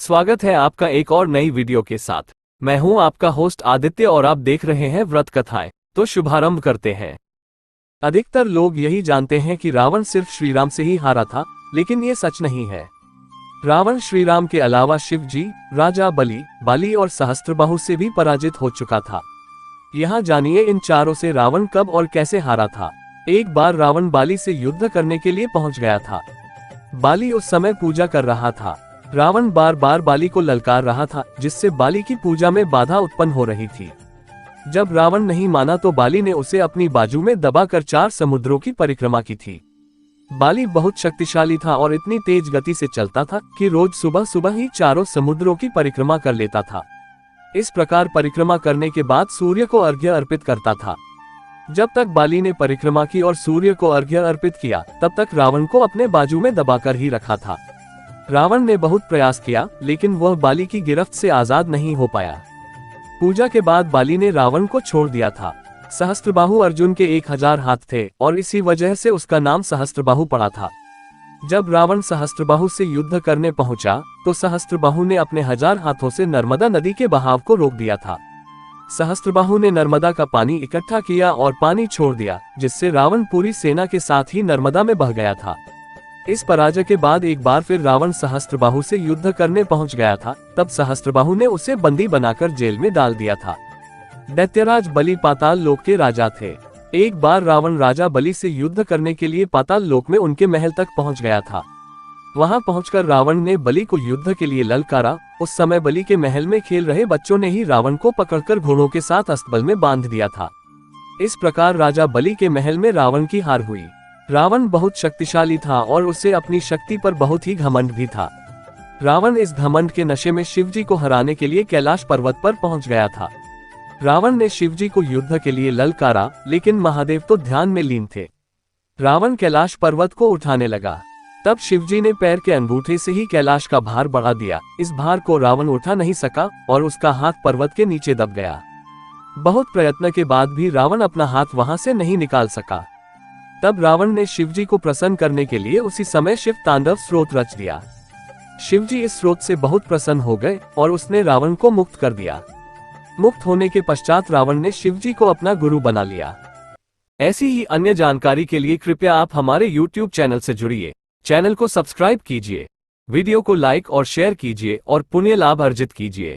स्वागत है आपका एक और नई वीडियो के साथ। मैं हूं आपका होस्ट आदित्य और आप देख रहे हैं व्रत कथाएं। तो शुभारंभ करते हैं। अधिकतर लोग यही जानते हैं कि रावण सिर्फ श्रीराम से ही हारा था, लेकिन ये सच नहीं है। रावण श्रीराम के अलावा शिव जी, राजा बलि, बाली और सहस्त्रबाहु से भी पराजित हो चुका था। यहाँ जानिए इन चारों से रावण कब और कैसे हारा था। एक बार रावण बाली से युद्ध करने के लिए पहुंच गया था। बाली उस समय पूजा कर रहा था। रावण बार बार बाली को ललकार रहा था, जिससे बाली की पूजा में बाधा उत्पन्न हो रही थी। जब रावण नहीं माना तो बाली ने उसे अपनी बाजू में दबाकर 4 समुद्रों की परिक्रमा की थी। बाली बहुत शक्तिशाली था और इतनी तेज गति से चलता था कि रोज सुबह सुबह ही 4 समुद्रों की परिक्रमा कर लेता था। इस प्रकार परिक्रमा करने के बाद सूर्य को अर्घ्य अर्पित करता था। जब तक बाली ने परिक्रमा की और सूर्य को अर्घ्य अर्पित किया, तब तक रावण को अपने बाजू में दबाकर ही रखा था। रावण ने बहुत प्रयास किया, लेकिन वह बाली की गिरफ्त से आजाद नहीं हो पाया। पूजा के बाद बाली ने रावण को छोड़ दिया था। सहस्त्रबाहु अर्जुन के 1000 हाथ थे और इसी वजह से उसका नाम सहस्त्रबाहु पड़ा था। जब रावण सहस्त्रबाहु से युद्ध करने पहुंचा, तो सहस्त्रबाहु ने अपने 1000 हाथों से नर्मदा नदी के बहाव को रोक दिया था। सहस्त्रबाहु ने नर्मदा का पानी इकट्ठा किया और पानी छोड़ दिया, जिससे रावण पूरी सेना के साथ ही नर्मदा में बह गया था। इस पराजय के बाद एक बार फिर रावण सहस्त्रबाहु से युद्ध करने पहुंच गया था। तब सहस्त्रबाहु ने उसे बंदी बनाकर जेल में डाल दिया था। दैत्यराज बलि पाताल लोक के राजा थे। एक बार रावण राजा बलि से युद्ध करने के लिए पाताल लोक में उनके महल तक पहुंच गया था। वहां पहुंचकर रावण ने बलि को युद्ध के लिए ललकारा। उस समय बलि के महल में खेल रहे बच्चों ने ही रावण को पकड़कर घोड़ों के साथ अस्तबल में बांध दिया था। इस प्रकार राजा बलि के महल में रावण की हार हुई। रावण बहुत शक्तिशाली था और उसे अपनी शक्ति पर बहुत ही घमंड भी था। रावण इस घमंड के नशे में शिवजी को हराने के लिए कैलाश पर्वत पर पहुंच गया था। रावण ने शिवजी को युद्ध के लिए ललकारा, लेकिन महादेव तो ध्यान में लीन थे। रावण कैलाश पर्वत को उठाने लगा। तब शिवजी ने पैर के अंगूठे से ही कैलाश का भार बढ़ा दिया। इस भार को रावण उठा नहीं सका और उसका हाथ पर्वत के नीचे दब गया। बहुत प्रयत्न के बाद भी रावण अपना हाथ वहां से नहीं निकाल सका। तब रावण ने शिवजी को प्रसन्न करने के लिए उसी समय शिव तांडव स्रोत रच दिया। शिवजी इस स्रोत से बहुत प्रसन्न हो गए और उसने रावण को मुक्त कर दिया। मुक्त होने के पश्चात रावण ने शिवजी को अपना गुरु बना लिया। ऐसी ही अन्य जानकारी के लिए कृपया आप हमारे YouTube चैनल से जुड़िए। चैनल को सब्सक्राइब कीजिए, वीडियो को लाइक और शेयर कीजिए और पुण्य लाभ अर्जित कीजिए।